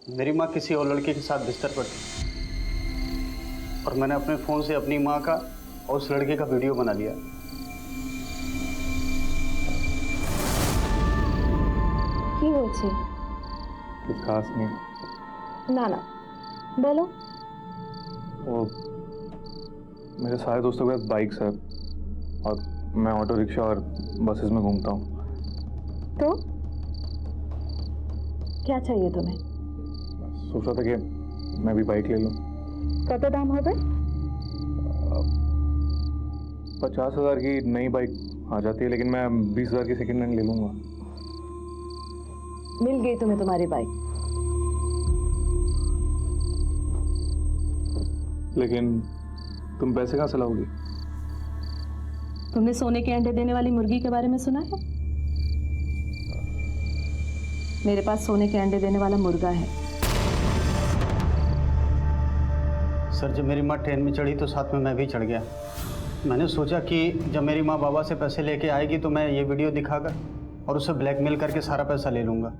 मेरी माँ किसी और लड़के के साथ बिस्तर पर थी और मैंने अपने फ़ोन से अपनी माँ का और उस लड़के का वीडियो बना लिया। কি হয়েছে? कुछ खास नहीं। না না, বলো। वो मेरे सारे दोस्तों के पास बाइक्स है और मैं ऑटो रिक्शा और बसेस में घूमता हूँ। तो क्या चाहिए तुम्हें? सोचा था कि मैं भी बाइक ले लूँ। কত দাম হবে? 50,000 की नई बाइक आ जाती है, लेकिन मैं 20,000 की सेकेंड हैंड ले लूँगा। मिल गई तुम्हें तुम्हारी बाइक। लेकिन तुम पैसे कहाँ से लाओगी? तुमने सोने के अंडे देने वाली मुर्गी के बारे में सुना है? मेरे पास सोने के अंडे देने वाला मुर्गा है। सर, जब मेरी माँ ट्रेन में चढ़ी तो साथ में मैं भी चढ़ गया। मैंने सोचा कि जब मेरी माँ बाबा से पैसे लेके आएगी तो मैं ये वीडियो दिखाकर और उसे ब्लैकमेल करके सारा पैसा ले लूँगा।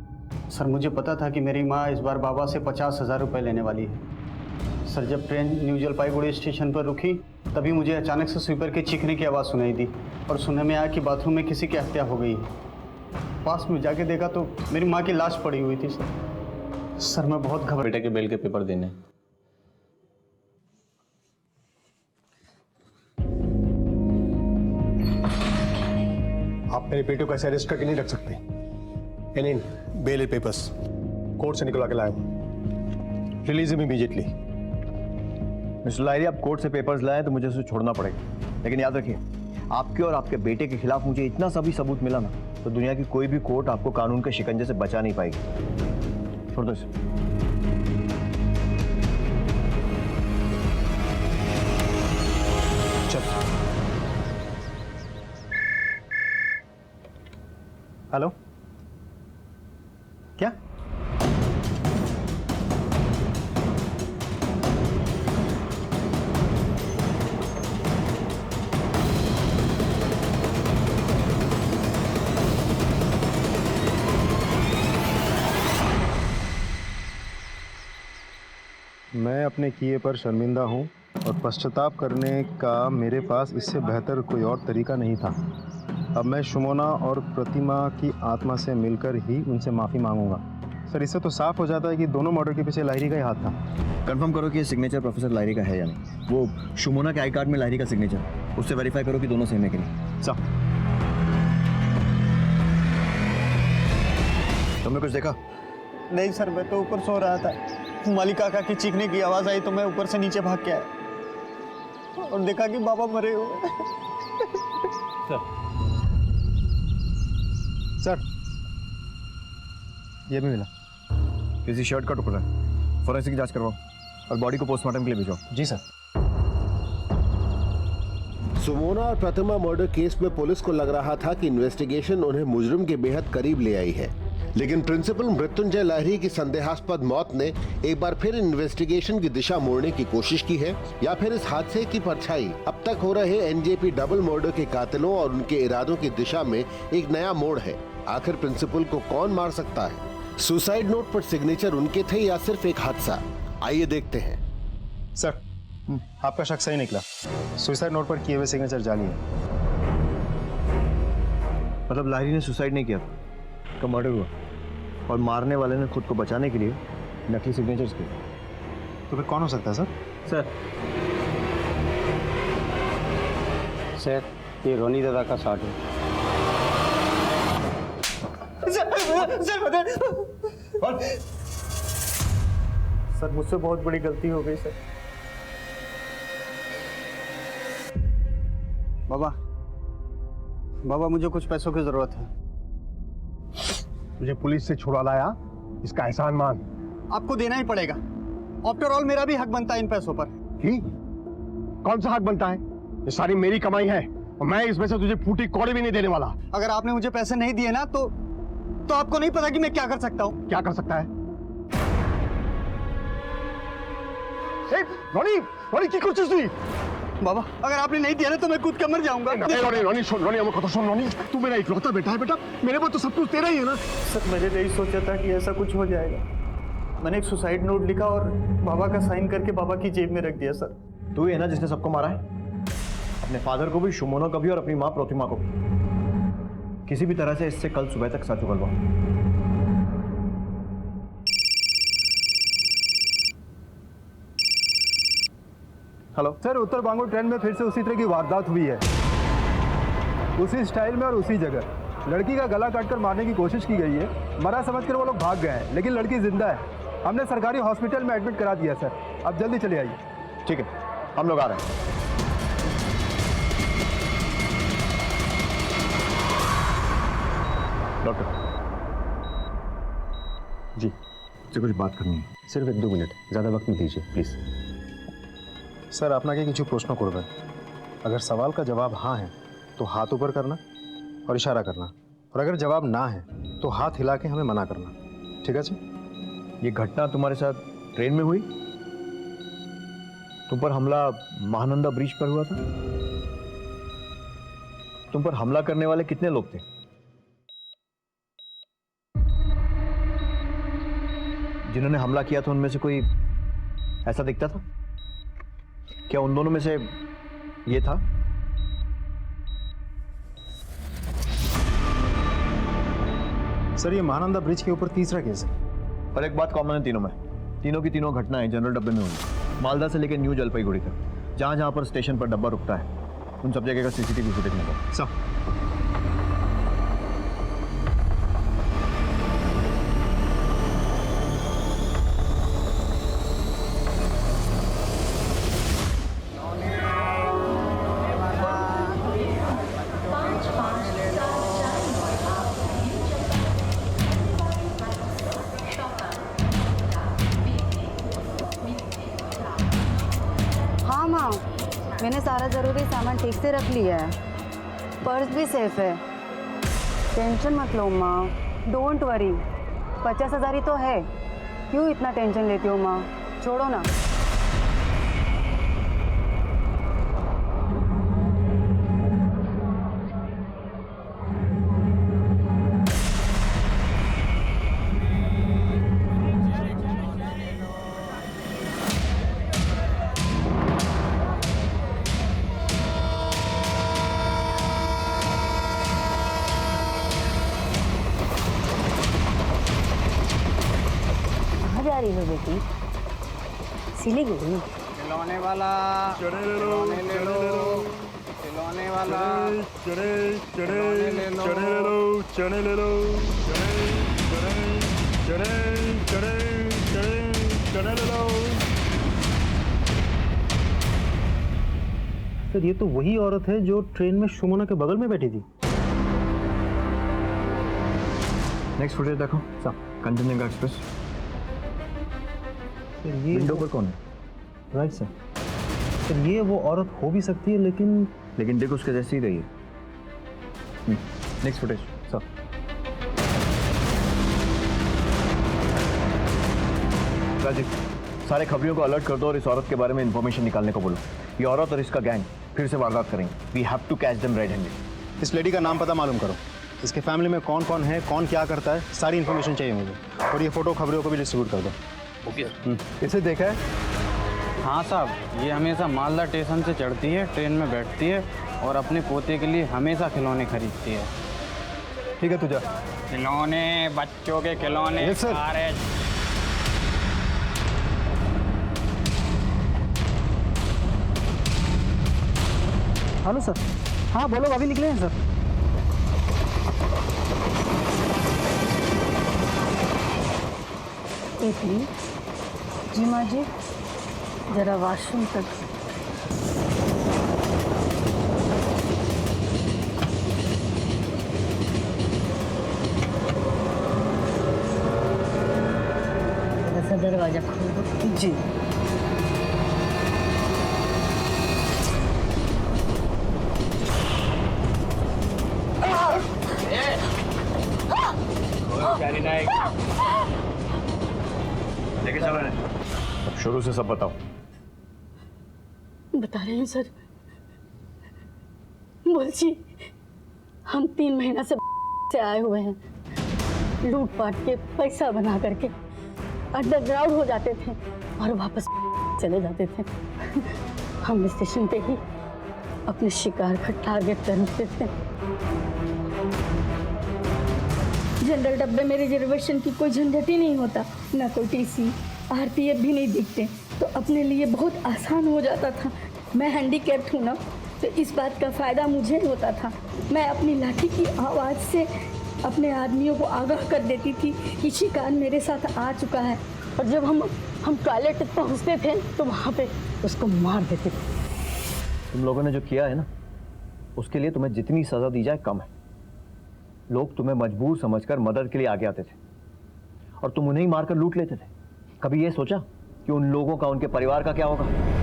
सर, मुझे पता था कि मेरी माँ इस बार बाबा से 50,000 रुपये लेने वाली है। सर, जब ट्रेन न्यू जलपाईगुड़ी स्टेशन पर रुकी तभी मुझे अचानक से स्वीपर के चीखने की आवाज़ सुनाई दी और सुनने में आया कि बाथरूम में किसी की हत्या हो गई है। पास में जाके देखा तो मेरी माँ की लाश पड़ी हुई थी। सर मैं बहुत घबरा। बेटे के बेल के पेपर देने। आप मेरे बेटे को ऐसे अरेस्ट करके नहीं रख सकते। इन बेल पेपर्स कोर्ट से निकलवा के लाया हूं। Release him immediately. Mister Lahiri, आप कोर्ट से पेपर्स लाए तो मुझे उसे छोड़ना पड़ेगा, लेकिन याद रखिए आपके और आपके बेटे के खिलाफ मुझे इतना सा भी सबूत मिला ना तो दुनिया की कोई भी कोर्ट आपको कानून के शिकंजे से बचा नहीं पाएगी। छोड़ दो इसे। चल। हेलो, क्या? मैं अपने किए पर शर्मिंदा हूँ और पश्चाताप करने का मेरे पास इससे बेहतर कोई और तरीका नहीं था। अब मैं शुमोना और प्रतिमा की आत्मा से मिलकर ही उनसे माफ़ी मांगूंगा। सर, इससे तो साफ हो जाता है कि दोनों मर्डर के पीछे लाहिरी का ही हाथ था। कंफर्म करो कि ये सिग्नेचर प्रोफेसर लाहिरी का है या नहीं। वो शुमोना के आई कार्ड में लाहिरी का सिग्नेचर, उससे वेरीफाई करो कि दोनों सेम है कि नहीं। साहब, तुमने कुछ देखा? नहीं सर, मैं तो ऊपर सो रहा था। मालिक काका की चीखने की आवाज़ आई तो मैं ऊपर से नीचे भाग के आया और देखा कि बाबा मरे हुए। सर ये भी मिला। किसी शर्ट का टुकड़ा है, फोरेंसिक जांच करवाओ और बॉडी को पोस्टमार्टम के लिए भेजो। जी सर। सुमोना और प्रतिमा मर्डर केस में पुलिस को लग रहा था कि इन्वेस्टिगेशन उन्हें मुजरिम के बेहद करीब ले आई है, लेकिन प्रिंसिपल मृत्युंजय लाहिरी की संदेहास्पद मौत ने एक बार फिर इन्वेस्टिगेशन की दिशा मोड़ने की कोशिश की है, या फिर इस हादसे की परछाई अब तक हो रहे एनजेपी डबल मर्डर के कातिलों और उनके इरादों की दिशा में एक नया मोड़ है। आखिर प्रिंसिपल को कौन मार सकता है? सुसाइड नोट पर सिग्नेचर उनके थे या सिर्फ एक हादसा? आइए देखते हैं। सर, आपका शक सही निकला। सुसाइड नोट पर किए हुए सिग्नेचर जाली है। मतलब लाहिरी ने सुसाइड नहीं किया, तो मर्डर हुआ और मारने वाले ने खुद को बचाने के लिए नकली सिग्नेचर्स किए। तो फिर कौन हो सकता है सर? सर ये रोनी दादा का शॉट है। सर मुझसे बहुत बड़ी गलती हो गई सर। बाबा मुझे कुछ पैसों की जरूरत है। मुझे पुलिस से छुड़ा लाया, इसका एहसान मान। आपको देना ही पड़ेगा। आफ्टर ऑल मेरा भी हक बनता है इन पैसों पर। ही? कौन सा हक बनता है? ये सारी मेरी कमाई है और मैं इसमें से तुझे फूटी कौड़ी भी नहीं देने वाला। अगर आपने मुझे पैसे नहीं दिए ना तो आपको नहीं पता कि मैं क्या कर सकता हूँ। क्या कर सकता है? रोनी, रोनी की कोशिश हुई। बाबा अगर आपने नहीं दिया ना तो मैं कूद कर मर जाऊंगा। रोनी सुन, रोनी हमें कतो सुन। रोनी तू मेरा इकलौता बेटा है बेटा, मेरे पास तो सब कुछ तेरा ही है ना। सर मैंने नहीं सोचा था कि ऐसा कुछ हो जाएगा। मैंने एक सुसाइड नोट लिखा और बाबा का साइन करके बाबा की जेब में रख दिया सर। तू ही है ना जिसने सबको मारा है, अपने फादर को भी, शुमोना को भी और अपनी माँ प्रोतिमा को भी। किसी भी तरह से इससे कल सुबह तक सच उगलवाओ। हेलो सर, उत्तर बांगुर ट्रेन में फिर से उसी तरह की वारदात हुई है, उसी स्टाइल में और उसी जगह। लड़की का गला काटकर मारने की कोशिश की गई है, मरा समझकर वो लोग भाग गए हैं, लेकिन लड़की जिंदा है। हमने सरकारी हॉस्पिटल में एडमिट करा दिया सर, अब जल्दी चले आइए। ठीक है, हम लोग आ रहे हैं। डॉक्टर जी, से कुछ बात करनी है। सिर्फ 1-2 मिनट, ज़्यादा वक्त मत दीजिए प्लीज़। सर, আপনাকে কিছু প্রশ্ন করবেন। अगर सवाल का जवाब हाँ है तो हाथ ऊपर करना और इशारा करना, और अगर जवाब ना है तो हाथ हिला के हमें मना करना, ठीक है सर? ये घटना तुम्हारे साथ ट्रेन में हुई? तुम पर हमला महानंदा ब्रिज पर हुआ था? तुम पर हमला करने वाले कितने लोग थे? जिन्होंने हमला किया था उनमें से कोई ऐसा दिखता था? क्या उन दोनों में से ये था? सर, ये महानंदा ब्रिज के ऊपर तीसरा केस है। पर एक बात कॉमन है तीनों में, तीनों की तीनों घटनाएं जनरल डब्बे में हुई, मालदा से लेकर न्यू जलपाईगुड़ी तक। जहां जहां पर स्टेशन पर डब्बा रुकता है उन सब जगह का सीसीटीवी फुटेज निकालो। सर, हाँ माँ, मैंने सारा ज़रूरी सामान ठीक से रख लिया है, पर्स भी सेफ है। टेंशन मत लो माँ, डोंट वरी। 50,000 ही तो है, क्यों इतना टेंशन लेती हो माँ, छोड़ो ना। जा रही हो बेटी? सिलीगुड़ी? खिलौने वाला खिलौने ले लो, खिलौने वाला खिलौने ले लो, चने ले लो, चने ले लो। सर, ये तो वही औरत है जो ट्रेन में शुमोना के बगल में बैठी थी। नेक्स्ट फुटेज देखो सर, कंचनजंगा एक्सप्रेस। ये विंडो पर कौन है? Right sir. सर, ये वो औरत हो भी सकती है, लेकिन देखो उसके जैसी ही रही है। Next footage sir. राजीव, सारे खबरियों को अलर्ट कर दो और इस औरत के बारे में इंफॉर्मेशन निकालने को बोलो। ये औरत और इसका गैंग फिर से वारदात करेंगे। We have to catch them red handed. इस लेडी का नाम पता मालूम करो, इसके फैमिली में कौन कौन है, कौन क्या करता है, सारी इन्फॉर्मेशन चाहिए मुझे। और ये फोटो खबरों को भी डिस्ट्रीब्यूट कर दो। इसे देखा है? हाँ साहब, ये हमेशा मालदा स्टेशन से चढ़ती है, ट्रेन में बैठती है और अपने पोते के लिए हमेशा खिलौने खरीदती है। ठीक है, तुझा खिलौने, बच्चों के खिलौने Yes, sir. सारे। Hello sir. हाँ बोलो, अभी निकले हैं सर। जी माँ जी, जरा वॉशरूम तक। थोड़ा सा दरवाजा खोल दो। जी। लेके चलो इन्हें। अब शुरू से सब बताओ। बता रहे हैं सर, बोलची, हम 3 महीना से आए हुए हैं, लूट पाट के पैसा बना करके अंडरग्राउंड हो जाते थे और वापस चले जाते थे। हम स्टेशन पे ही अपने शिकार का टारगेट करते थे। जनरल डब्बे में रिजर्वेशन की कोई झंझट ही नहीं होता, ना कोई टीसी, आरपीएफ भी नहीं दिखते, तो अपने लिए बहुत आसान हो जाता था। मैं हैंडीकैप्ड हूँ ना, तो इस बात का फ़ायदा मुझे होता था। मैं अपनी लाठी की आवाज़ से अपने आदमियों को आगाह कर देती थी कि शिकार मेरे साथ आ चुका है, और जब हम टॉयलेट तक पहुँचते थे तो वहाँ पे उसको मार देते थे। तुम लोगों ने जो किया है ना, उसके लिए तुम्हें जितनी सज़ा दी जाए कम है। लोग तुम्हें मजबूर समझकर मदद के लिए आगे आते थे और तुम उन्हें ही मारकर लूट लेते थे। कभी ये सोचा कि उन लोगों का, उनके परिवार का क्या होगा?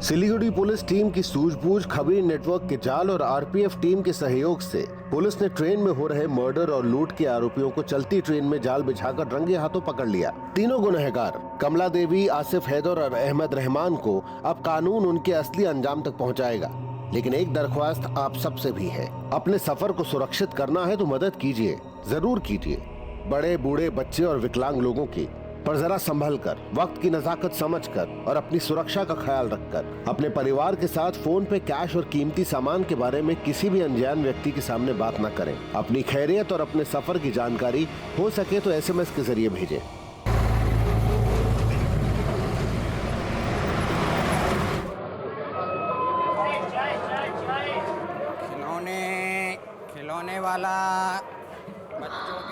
सिलीगुड़ी पुलिस टीम की सूझबूझ, खबरी नेटवर्क के जाल और आरपीएफ टीम के सहयोग से पुलिस ने ट्रेन में हो रहे मर्डर और लूट के आरोपियों को चलती ट्रेन में जाल बिछाकर रंगे हाथों पकड़ लिया। तीनों गुनहगार कमला देवी, आसिफ हैदर और अहमद रहमान को अब कानून उनके असली अंजाम तक पहुंचाएगा। लेकिन एक दरख्वास्त आप सबसे भी है, अपने सफर को सुरक्षित करना है तो मदद कीजिए, जरूर कीजिए। बड़े, बूढ़े, बच्चे और विकलांग लोगों की, पर जरा संभल कर, वक्त की नजाकत समझकर और अपनी सुरक्षा का ख्याल रखकर अपने परिवार के साथ फोन पे कैश और कीमती सामान के बारे में किसी भी अनजान व्यक्ति के सामने बात न करें। अपनी खैरियत और अपने सफर की जानकारी हो सके तो एसएमएस के जरिए भेजें। खिलौने वाला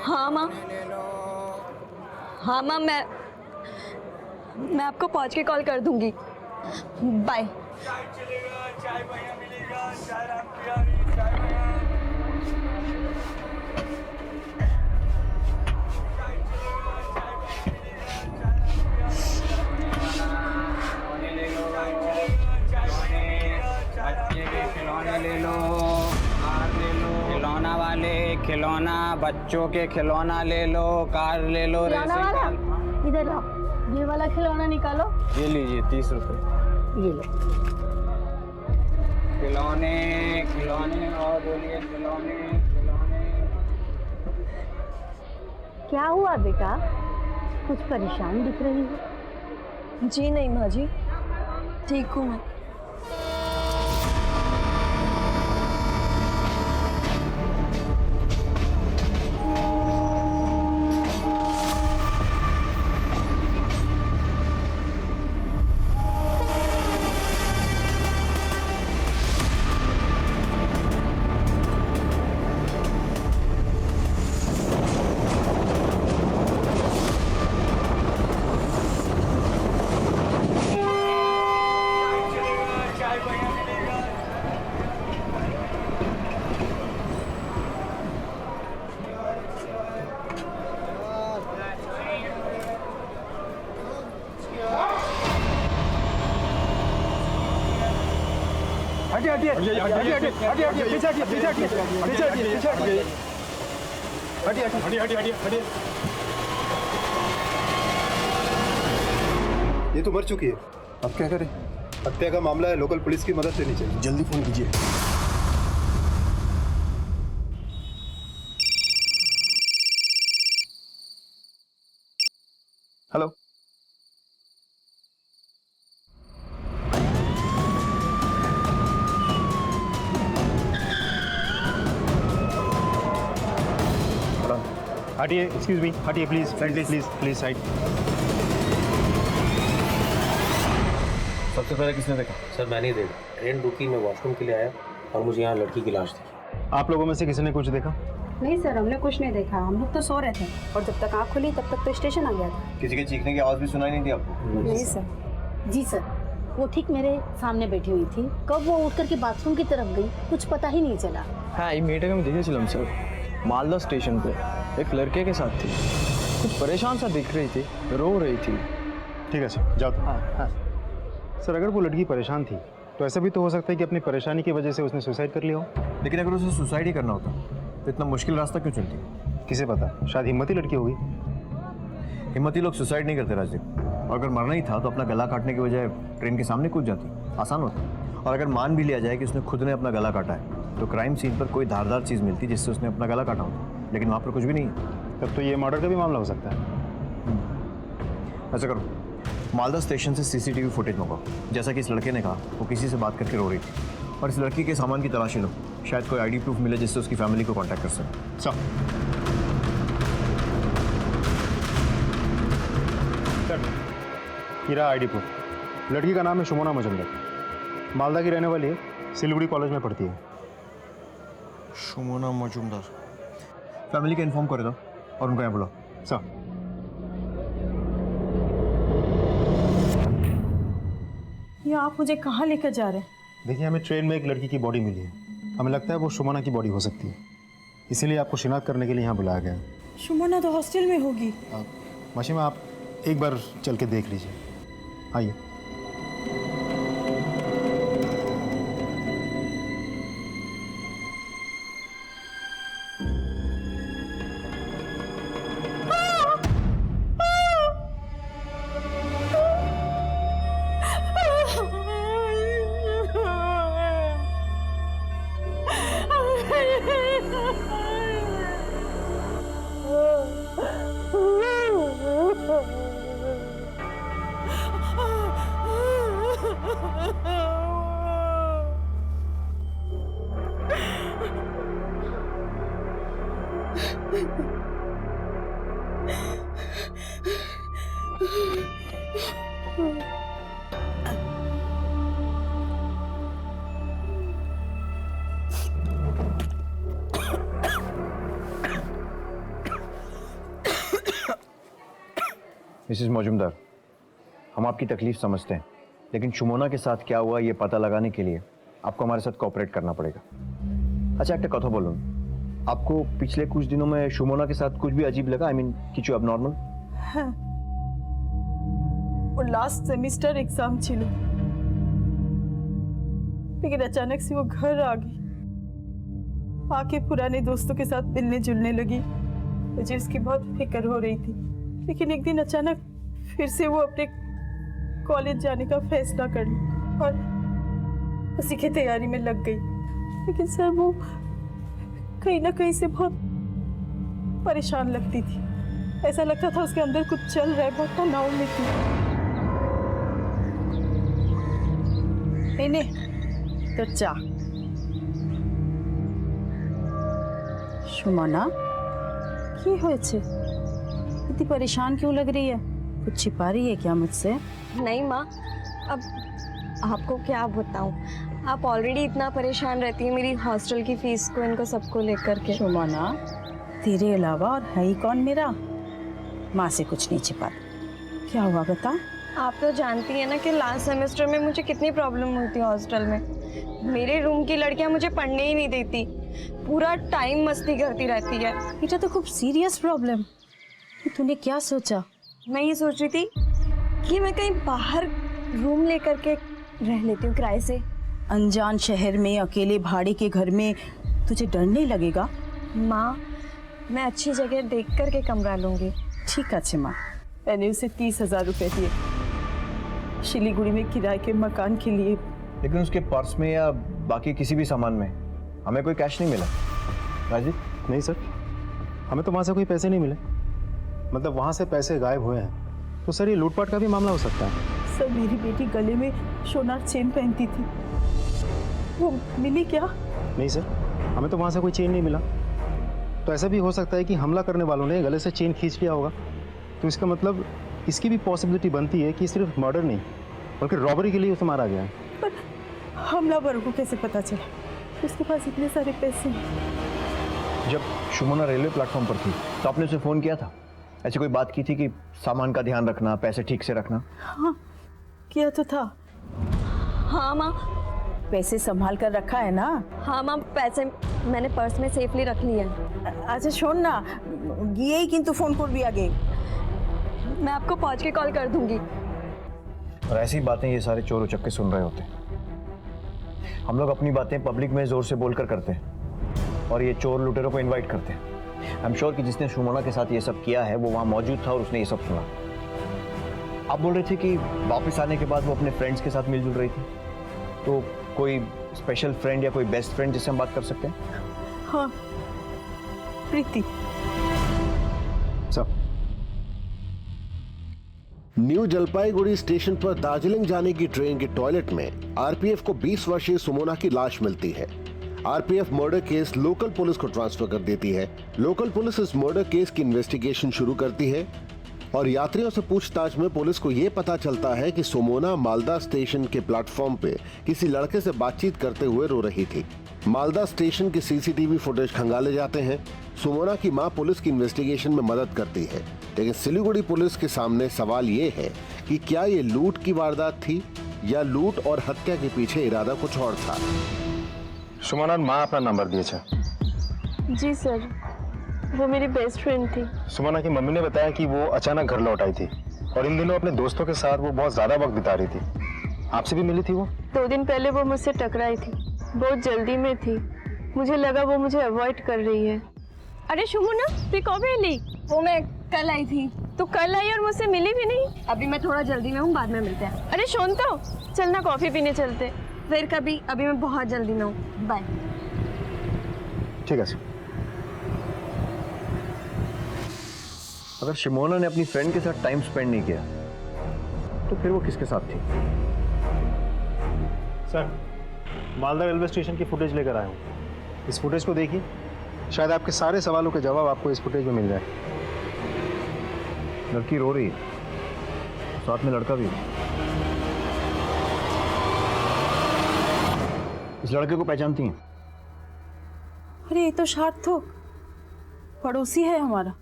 हाँ माँ, ले लो। हाँ माँ, मैं आपको पहुँच के कॉल कर दूंगी। बाय। खिलौने ले लो, कार ले लो, खिलौना वाले खिलौना, बच्चों के खिलौना ले लो, कार ले लो। खिलौना वाला इधर लाओ, ये वाला खिलौना निकालो। ये लीजिए 30 रुपए। ये लो। खिलौने खिलौने और बोलिए खिलौने। क्या हुआ बेटा, कुछ परेशान दिख रही हो? जी नहीं माँ जी, ठीक हूँ मैं। ये तो मर चुकी है, अब क्या करें? हत्या का मामला है, लोकल पुलिस की मदद लेनी चाहिए। जल्दी फोन कीजिए। हेलो, हटिए, एक्सक्यूज मी, हटिए प्लीज, प्लीज साइड। सबसे पहले किसने देखा? सर मैंने ही देखा। ट्रेन रुकी, मैं वॉशरूम के लिए आया और मुझे यहाँ लड़की की लाश दिखी। आप लोगों में से किसी ने कुछ देखा? नहीं सर, हमने कुछ नहीं देखा, हम लोग तो सो रहे थे और जब तक आँख खुली तब तक तो स्टेशन आ गया था। किसी के चीखने की आवाज़ भी सुनाई नहीं दी आपको? नहीं सर। जी सर, वो ठीक मेरे सामने बैठी हुई थी। कब वो उठ करके बाथरूम की तरफ गई कुछ पता ही नहीं चला। हाँ, ये मीटिंग में देखे चलम सर, मालदा स्टेशन पे एक लड़के के साथ थी, कुछ परेशान सा दिख रही थी, रो रही थी। ठीक है सर, जाओ। हाँ। सर, अगर वो लड़की परेशान थी तो ऐसा भी तो हो सकता है कि अपनी परेशानी की वजह से उसने सुसाइड कर लिया हो। लेकिन अगर उसे सुसाइड ही करना होता तो इतना मुश्किल रास्ता क्यों चुनती? किसे पता, शायद हिम्मती लड़की होगी। हिम्मती लोग सुसाइड नहीं करते राजदीप, और अगर मरना ही था तो अपना गला काटने की बजाय ट्रेन के सामने कूद जाती, आसान होता। और अगर मान भी लिया जाए कि उसने खुद ने अपना गला काटा है तो क्राइम सीन पर कोई धारदार चीज़ मिलती जिससे उसने अपना गला काटा होता, लेकिन वहाँ पर कुछ भी नहीं है। तब तो ये मर्डर का भी मामला हो सकता है। ऐसा करो, मालदा स्टेशन से सीसीटीवी फुटेज मंगाओ। जैसा कि इस लड़के ने कहा, वो किसी से बात करके रो रही थी। और इस लड़की के सामान की तलाशी लो, शायद कोई आईडी प्रूफ मिले जिससे उसकी फैमिली को कांटेक्ट कर सके। सर हीरा आईडी प्रूफ। लड़की का नाम है शुमोना मजुमदार, मालदा की रहने वाली है, सिलीगुड़ी कॉलेज में पढ़ती है। शुमोना मजुमदार, फैमिली का इन्फॉर्म कर दो और उनको यहाँ बुलाओ। सर ये आप मुझे कहाँ लेकर जा रहे हैं? देखिए, हमें ट्रेन में एक लड़की की बॉडी मिली है। हमें लगता है वो शुमोना की बॉडी हो सकती है, इसीलिए आपको शिनाख्त करने के लिए यहाँ बुलाया गया है। शुमोना तो हॉस्टल में होगी। माशिमा, आप एक बार चल के देख लीजिए, आइए। मिसेस मजुमदार, हम आपकी तकलीफ समझते हैं, लेकिन शुमोना के साथ क्या हुआ ये पता लगाने के लिए आपको हमारे साथ कोऑपरेट करना पड़ेगा। अच्छा, एक कथा बोलूँ, आपको पिछले कुछ दिनों में शुमोना के साथ कुछ भी अजीब लगा? आई मीन किचु एबनॉर्मल? हाँ, वो लास्ट सेमेस्टर एग्जाम छिलो, लेकिन अचानक से वो घर आ गई, आके पुराने दोस्तों के साथ मिलने जुलने लगी। मुझे उसकी बहुत फिक्र हो रही थी, लेकिन एक दिन अचानक फिर से वो अपने कॉलेज जाने का फैसला कर लिया और उसी की तैयारी में लग गई। लेकिन सर, वो कहीं ना कहीं से बहुत परेशान लगती थी। ऐसा लगता था उसके अंदर कुछ चल रहा है, बहुत तनाव में थी। इन्हें तो चा शुमोना, की होएছে? इतनी परेशान क्यों लग रही है? कुछ छिपा रही है क्या मुझसे? नहीं माँ, अब आपको क्या बताऊँ, आप ऑलरेडी इतना परेशान रहती है मेरी हॉस्टल की फीस को, इनको सबको लेकर के। शुमोना, तेरे अलावा और है ही कौन मेरा? माँ से कुछ नहीं छिपा। क्या हुआ बता? आप तो जानती है ना कि लास्ट सेमेस्टर में मुझे कितनी प्रॉब्लम हुई थी हॉस्टल में। मेरे रूम की लड़कियां मुझे पढ़ने ही नहीं देती, पूरा टाइम मस्ती करती रहती है। बेटा, तो खूब सीरियस प्रॉब्लम। तूने क्या सोचा? मैं ये सोच रही थी कि मैं कहीं बाहर रूम लेकर के रह लेती हूँ किराए से। अनजान शहर में अकेले भाड़े के घर में तुझे डर नहीं लगेगा? माँ, मैं अच्छी जगह देख कर के कमरा लूँगी। ठीक है माँ। मैंने उसे 30,000 रुपए दिए शिलीगुड़ी में किराए के मकान के लिए। लेकिन उसके पर्स में या बाकी किसी भी सामान में हमें कोई कैश नहीं मिला। राजीव? नहीं सर, हमें तो वहाँ से कोई पैसे नहीं मिले। मतलब वहाँ से पैसे गायब हुए हैं, तो सर ये लूटपाट का भी मामला हो सकता है। सर, मेरी बेटी गले में सोनार चेन पहनती थी, वो मिली क्या? नहीं सर, हमें तो वहाँ से कोई चेन नहीं मिला। तो ऐसा भी हो सकता है कि हमला करने वालों ने गले से चेन खींच लिया होगा। तो इसका मतलब इसकी भी पॉसिबिलिटी बनती है कि सिर्फ मर्डर नहीं बल्कि रॉबरी के लिए उसे मारा गया है। पर हमलावर को कैसे पता चला उसके पास इतने सारे पैसे? जब शुमोना रेलवे प्लेटफॉर्म पर थी तो आपने उसे फ़ोन किया था? ऐसी कोई बात की थी कि सामान का ध्यान रखना, पैसे ठीक से रखना? हाँ, किया तो था। हाँ माँ। पैसे संभाल कर रखा है ना? हाँ माँ, पैसे मैंने पर्स में सेफली रख लिए। अच्छा শোন না, গিয়েই কিন্তু ফোন করবি আগে। मैं आपको पहुँच के कॉल कर दूंगी। और ऐसी बातें ये सारे चोर उचक्के सुन रहे होते हैं। हम लोग अपनी बातें पब्लिक में जोर से बोलकर करते हैं और ये चोर लुटेरों को इनवाइट करते हैं। आई एम श्योर कि जिसने शुमोना के साथ ये सब किया है वो वहाँ मौजूद था और उसने ये सब सुना। आप बोल रहे थे कि वापस आने के बाद वो अपने फ्रेंड्स के साथ मिलजुल रही थी, तो कोई स्पेशल फ्रेंड या कोई बेस्ट फ्रेंड जिससे हम बात कर सकते हैं? हाँ, प्रीति। सब न्यू जलपाईगुड़ी स्टेशन पर दार्जिलिंग जाने की ट्रेन के टॉयलेट में आरपीएफ को 20 वर्षीय सुमोना की लाश मिलती है। RPF murder case local police को ट्रांसफर कर देती है। लोकल पुलिस इस मर्डर केस की इन्वेस्टिगेशन शुरू करती है और यात्रियों से पूछताछ में पुलिस को यह पता चलता है कि सुमोना मालदा स्टेशन के प्लेटफॉर्म पे किसी लड़के से बातचीत करते हुए रो रही थी। मालदा स्टेशन के सीसीटीवी फुटेज खंगाले जाते हैं। सुमोना की मां पुलिस की इन्वेस्टिगेशन में मदद करती है, लेकिन सिलीगुड़ी पुलिस के सामने सवाल ये है कि क्या ये लूट की वारदात थी या लूट और हत्या के पीछे इरादा कुछ और था। सुमनार माँ अपना नंबर दिए छे। जी सर, वो मेरी बेस्ट फ्रेंड थी। सुमना की मम्मी ने बताया कि वो अचानक घर लौट आई थी और इन दिनों अपने दोस्तों के साथ वो बहुत ज्यादा वक्त बिता रही थी। आपसे भी मिली थी वो? 2 दिन पहले वो मुझसे टकराई थी, बहुत जल्दी में थी। मुझे लगा वो मुझे अवॉइड कर रही है। अरे सुमोना, तू कब मिली? वो मैं कल आई थी। तो कल आई और मुझसे मिली भी नहीं? अभी मैं थोड़ा जल्दी में हूँ, बाद में मिलते हैं। अरे सुन तो, चलना कॉफी पीने चलते। फिर कभी, अभी मैं बहुत जल्दी में हूँ। बाय। ठीक है। अगर शिमोना ने अपनी फ्रेंड के साथ टाइम स्पेंड नहीं किया तो फिर वो किसके साथ थी? सर, मालदा रेलवे स्टेशन की फुटेज लेकर आया हूँ। इस फुटेज को देखिए, शायद आपके सारे सवालों के जवाब आपको इस फुटेज में मिल जाए। लड़की रो रही है, साथ में लड़का भी। इस लड़के को पहचानती हैं? अरे ये तो सार्थक, पड़ोसी है हमारा।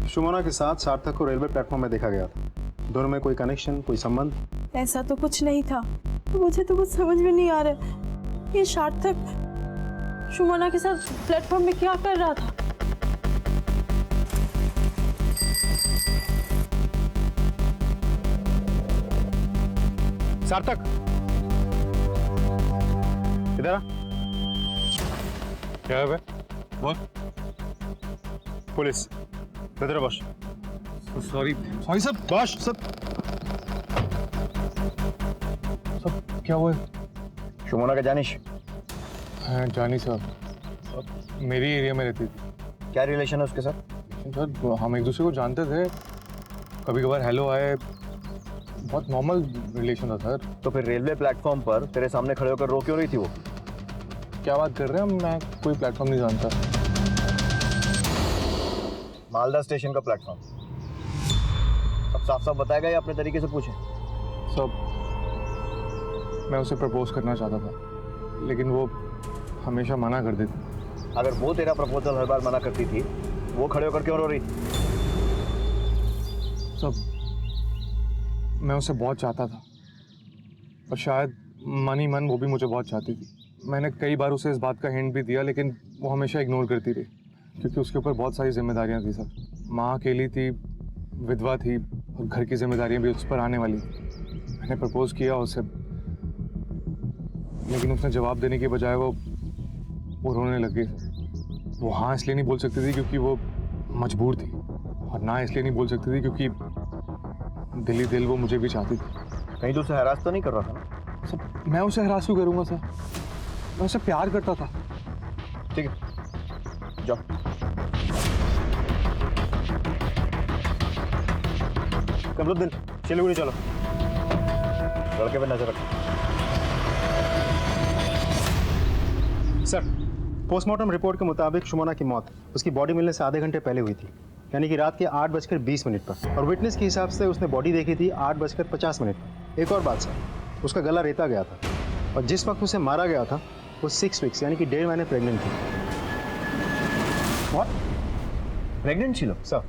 सुमना के साथ सार्थक को रेलवे प्लेटफॉर्म में देखा गया था। दोनों में कोई कनेक्शन, कोई संबंध? ऐसा तो कुछ नहीं था। मुझे तो कुछ समझ में नहीं आ रहा, ये सार्थक सुमना के साथ प्लेटफॉर्म में क्या कर रहा था। सार्थक, इधर आ। क्या है? बोल। पुलिस इधर बस। सॉरी सब बस। सब क्या हुआ? शिमोना का जानिश? हाँ जानी साहब, मेरी एरिया में रहती थी। क्या रिलेशन है उसके साथ? सर हम एक दूसरे को जानते थे, कभी कभार हेलो आए, बहुत नॉर्मल रिलेशन था सर। तो फिर रेलवे प्लेटफॉर्म पर तेरे सामने खड़े होकर रो क्यों रही थी वो? क्या बात कर रहे हैं, मैं कोई प्लेटफॉर्म नहीं जानता। मालदा स्टेशन का प्लेटफॉर्म। अब साफ साफ बताएगा या अपने तरीके से पूछे? सब मैं उसे प्रपोज करना चाहता था, लेकिन वो हमेशा मना कर देती। अगर वो तेरा प्रपोजल हर बार मना करती थी, वो खड़े होकर क्यों रो रही? सब मैं उसे बहुत चाहता था और शायद मन ही मन वो भी मुझे बहुत चाहती थी। मैंने कई बार उसे इस बात का हिंट भी दिया, लेकिन वो हमेशा इग्नोर करती रही, क्योंकि उसके ऊपर बहुत सारी जिम्मेदारियां थी सर। माँ अकेली थी, विधवा थी और घर की जिम्मेदारियां भी उस पर आने वाली थी। मैंने प्रपोज किया उसे, लेकिन उसने जवाब देने के बजाय वो रोने लग गई। वो हाँ इसलिए नहीं बोल सकती थी क्योंकि वो मजबूर थी, और ना इसलिए नहीं बोल सकती थी क्योंकि दिल ही दिल वो मुझे भी चाहती थी। कहीं तो उसे हरास तो नहीं कर रहा था? सर मैं उसे हरास क्यों करूँगा सर, मैं उसे प्यार करता था। ठीक है, जाओ। कमरुद्दीन, सिलीगुड़ी चलो। लड़के पे नजर रखो। सर, पोस्टमार्टम रिपोर्ट के मुताबिक सुमना की मौत उसकी बॉडी मिलने से आधे घंटे पहले हुई थी, यानी कि रात के 8:20 पर। और विटनेस के हिसाब से उसने बॉडी देखी थी 8:50 पर। एक और बात सर, उसका गला रेता गया था और जिस वक्त उसे मारा गया था वो 6 वीक्स यानी कि 1.5 महीने प्रेग्नेंट थी। व्हाट? प्रेग्नेंट थी? सर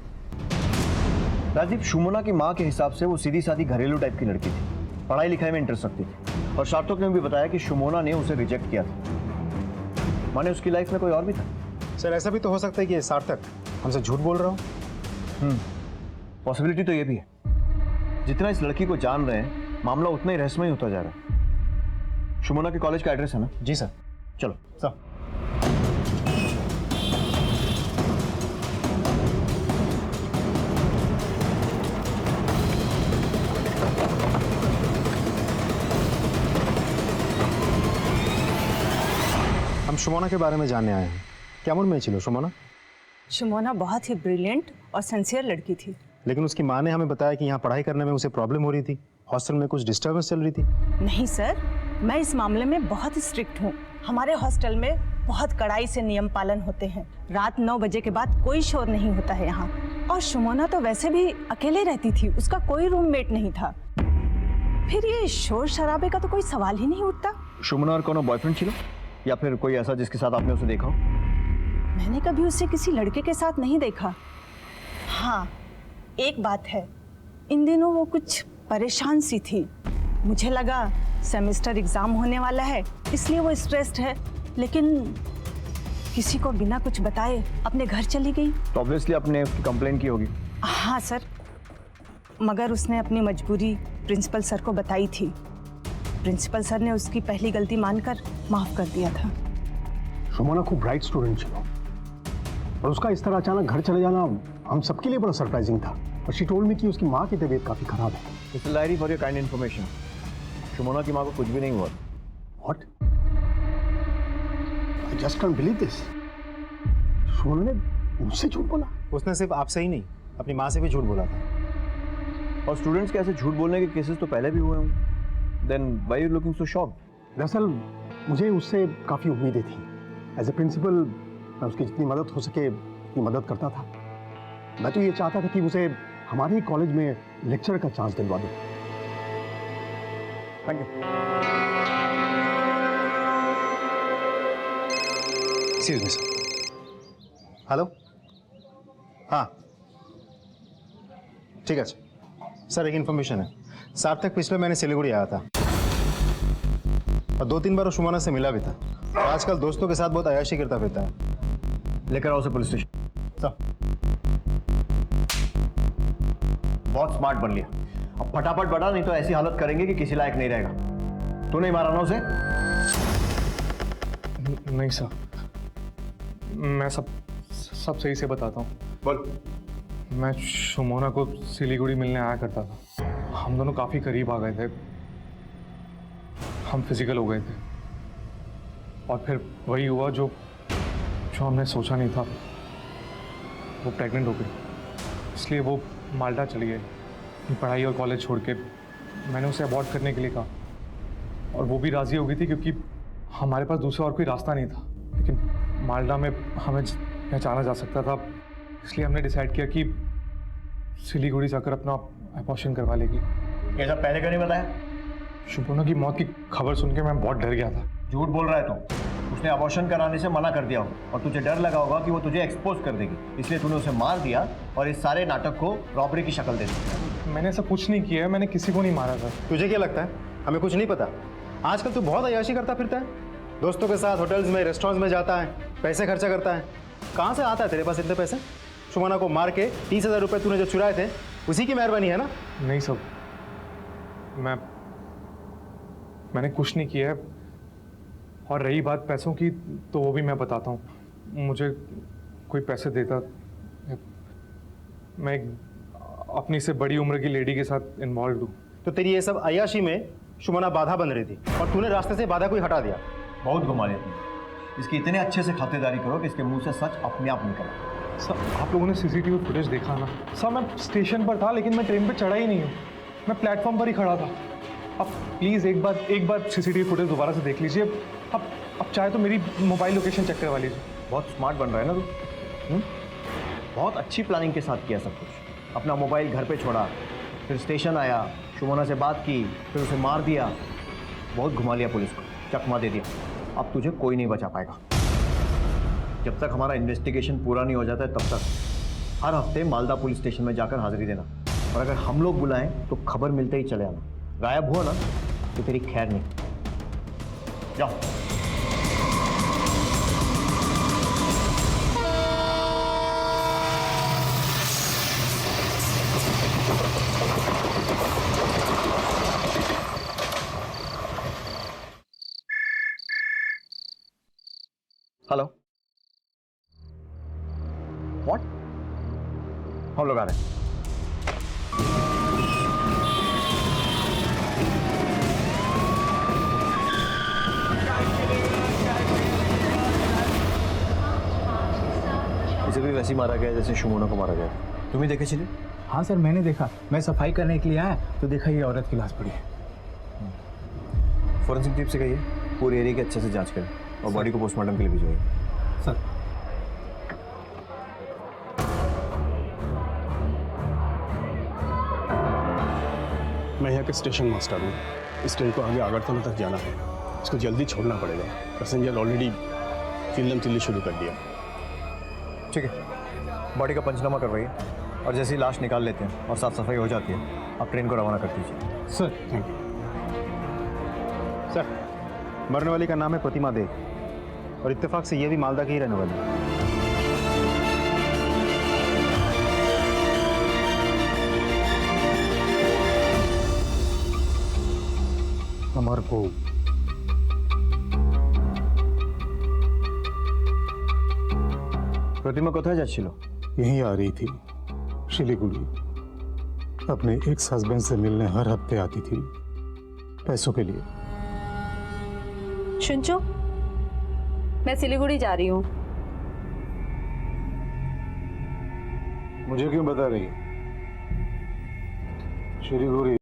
राजीव, सुमना की माँ के हिसाब से वो सीधी सादी घरेलू टाइप की लड़की थी, पढ़ाई लिखाई में इंटरेस्ट रखती थी, और सार्थक ने भी बताया कि सुमना ने उसे रिजेक्ट किया था। माने उसकी लाइफ में कोई और भी था? सर ऐसा भी तो हो सकता है कि सार्थक हमसे झूठ बोल रहा हो। पॉसिबिलिटी तो ये भी है। जितना इस लड़की को जान रहे हैं, मामला उतना ही रहस्यमय होता जा रहा है। सुमना के कॉलेज का एड्रेस है ना? जी सर। चलो सर। सुमोना के बारे में जानने आए हैं। কেমন মেয়ে ছিল सुमोना? सुमोना बहुत ही ब्रिलियंट और सिंसियर लड़की थी। लेकिन उसकी माँ ने हमें बताया कि यहाँ पढ़ाई करने में उसे प्रॉब्लम हो रही थी, हॉस्टल में कुछ डिस्टर्बेंस चल रही थी। नहीं सर, मैं इस मामले में बहुत स्ट्रिक्ट हूँ। हमारे हॉस्टल में बहुत कड़ाई से नियम पालन होते हैं। रात 9 बजे के बाद कोई शोर नहीं होता है यहाँ। और सुमोना तो वैसे भी अकेले रहती थी, उसका कोई रूममेट नहीं था। फिर ये शोर शराबे का तो कोई सवाल ही नहीं उठता। सुमना और कोनो बॉयफ्रेंड छिलो या फिर कोई ऐसा जिसके साथ आपने उसे देखा हो? मैंने कभी उसे किसी लड़के के साथ नहीं देखा। हाँ, एक बात है, इन दिनों वो कुछ परेशान सी थी। मुझे लगा सेमेस्टर एग्जाम होने वाला है इसलिए वो स्ट्रेस्ड है, लेकिन किसी को बिना कुछ बताए अपने घर चली गई। तो ऑब्वियसली आपने उसकी कंप्लेन की होगी। हाँ सर, मगर उसने अपनी मजबूरी प्रिंसिपल सर को बताई थी। प्रिंसिपल सर ने उसकी पहली गलती मानकर माफ कर दिया था। सुमोना खूब ब्राइट स्टूडेंट थी और उसका इस तरह अचानक घर चले जाना हम सबके लिए बड़ा सरप्राइजिंग था। और शी टोल्ड मी कि उसकी माँ की तबीयत काफी खराब है। Mister Lahiri, for your kind information, Sumona की माँ को कुछ भी नहीं हुआ। What? I just can't believe this. Sumona ने मुझसे झूठ बोला? उसने सिर्फ आपसे ही नहीं, अपनी माँ से भी झूठ बोला था। और स्टूडेंट्स के ऐसे झूठ बोलने के केसेस तो पहले भी हुए होंगे। Then why you looking so shocked? दरअसल मुझे उससे काफ़ी उम्मीदें थी। एज ए प्रिंसिपल मैं उसकी जितनी मदद हो सके उतनी मदद करता था। मैं तो ये चाहता था कि उसे हमारे ही कॉलेज में लेक्चर का चांस दिलवा दूं। Thank you. Excuse me sir. Hello, हाँ ठीक है सर, एक इन्फॉर्मेशन है। सार्थक पिछले महीने सिलीगुड़ी आया था और 2-3 बार वो सुमोना से मिला भी था। और आजकल दोस्तों के साथ बहुत अय्याशी करता फिरता है। लेकर आओ उसे पुलिस स्टेशन। सर, बहुत स्मार्ट बन लिया। अब फटाफट बढ़ा, नहीं तो ऐसी हालत करेंगे कि किसी लायक नहीं रहेगा। तू नहीं मारा ना उसे? नहीं सर, मैं सब सही से बताता हूँ। बोल। मैं सुमोना को सिलीगुड़ी मिलने आया करता था। हम दोनों काफ़ी करीब आ गए थे, हम फिजिकल हो गए थे और फिर वही हुआ जो हमने सोचा नहीं था। वो प्रेग्नेंट हो गई, इसलिए वो माल्टा चली गई पढ़ाई और कॉलेज छोड़ के। मैंने उसे अबॉर्ट करने के लिए कहा और वो भी राज़ी हो गई थी क्योंकि हमारे पास दूसरा और कोई रास्ता नहीं था। लेकिन माल्टा में हमें पहचाना जा सकता था, इसलिए हमने डिसाइड किया कि सिलीगुड़ी जाकर अपना अबॉर्शन करवा लेगी। ये सब पहले क्यों नहीं बताया? सुमोना की मौत की खबर सुन के मैं बहुत डर गया था। झूठ बोल रहा है तू। उसने अबॉर्शन कराने से मना कर दिया होगा और तुझे डर लगा होगा कि वो तुझे एक्सपोज कर देगी, इसलिए तूने उसे मार दिया और इस सारे नाटक को रॉबरी की शक्ल दे दी। मैंने ऐसा कुछ नहीं किया है, मैंने किसी को नहीं मारा था। तुझे क्या लगता है हमें कुछ नहीं पता? आजकल तू बहुत अय्याशी करता फिरता है, दोस्तों के साथ होटल्स में रेस्टोरेंट्स में जाता है, पैसे खर्चा करता है। कहाँ से आता है तेरे पास इतने पैसे? सुमोना को मार के 30,000 रुपये तूने जो चुराए थे उसी की मेहरबानी है ना? नहीं सब, मैंने कुछ नहीं किया है। और रही बात पैसों की, तो वो भी मैं बताता हूँ। मुझे कोई पैसे देता, मैं अपनी से बड़ी उम्र की लेडी के साथ इन्वॉल्व हूँ। तो तेरी ये सब अय्याशी में सुमोना बाधा बन रही थी और तूने रास्ते से बाधा को ही हटा दिया। बहुत घुमा लिया तुमने। इसकी इतने अच्छे से खातिरदारी करो कि इसके मुंह से सच अपने आप निकले। सर, आप लोगों ने सीसीटीवी फुटेज देखा ना? सर, मैं स्टेशन पर था लेकिन मैं ट्रेन पे चढ़ा ही नहीं हूँ, मैं प्लेटफॉर्म पर ही खड़ा था। अब प्लीज़ एक बार सीसीटीवी फुटेज दोबारा से देख लीजिए। अब चाहे तो मेरी मोबाइल लोकेशन चेक करवा लीजिए। बहुत स्मार्ट बन रहा है ना तू। बहुत अच्छी प्लानिंग के साथ किया सब कुछ। अपना मोबाइल घर पे छोड़ा, फिर स्टेशन आया, सुमोना से बात की, फिर उसे मार दिया। बहुत घुमा लिया पुलिस को, चकमा दे दिया। अब तुझे कोई नहीं बचा पाएगा। जब तक हमारा इन्वेस्टिगेशन पूरा नहीं हो जाता है तब तक हर हफ्ते मालदा पुलिस स्टेशन में जाकर हाजिरी देना, और अगर हम लोग बुलाएं तो खबर मिलते ही चले आना। गायब हुआ ना तो तेरी खैर नहीं। जाओ। Hello, what? हम लोग आ रहे हैं। भी वैसे ही मारा गया जैसे शुमोना को मारा गया। तुम्हें देखे चिली? हाँ सर, मैंने देखा। मैं सफाई करने के लिए आया तो देखा ये औरत की लाश पड़ी है। फॉरेंसिक टीम से कहिए पूरे एरिया की अच्छे से जांच करें और बॉडी को पोस्टमार्टम के लिए भिजवाइए। सर। मैं यहाँ के स्टेशन मास्टर हूँ। इस ट्रेन को आगे अगरतला तक जाना है, इसको जल्दी छोड़ना पड़ेगा। पैसेंजर ऑलरेडी चिल्लम चिल्ली शुरू कर दिया। ठीक है, बॉडी का पंचनामा करवाइए और जैसे ही लाश निकाल लेते हैं और साफ सफाई हो जाती है आप ट्रेन को रवाना कर दीजिए। Sir thank you. सर, मरने वाली का नाम है प्रतिमा देव और इत्तेफाक से ये भी मालदा की ही रहने वाली है। हमारे को प्रतिमा কোথায় যাচ্ছিল? यहीं आ रही थी, शिलीगुड़ी। अपने एक्स हस्बैंड से मिलने हर हफ्ते आती थी, पैसों के लिए। शुंचो, मैं सिलीगुड़ी जा रही हूँ। मुझे क्यों बता रही? शिलीगुड़ी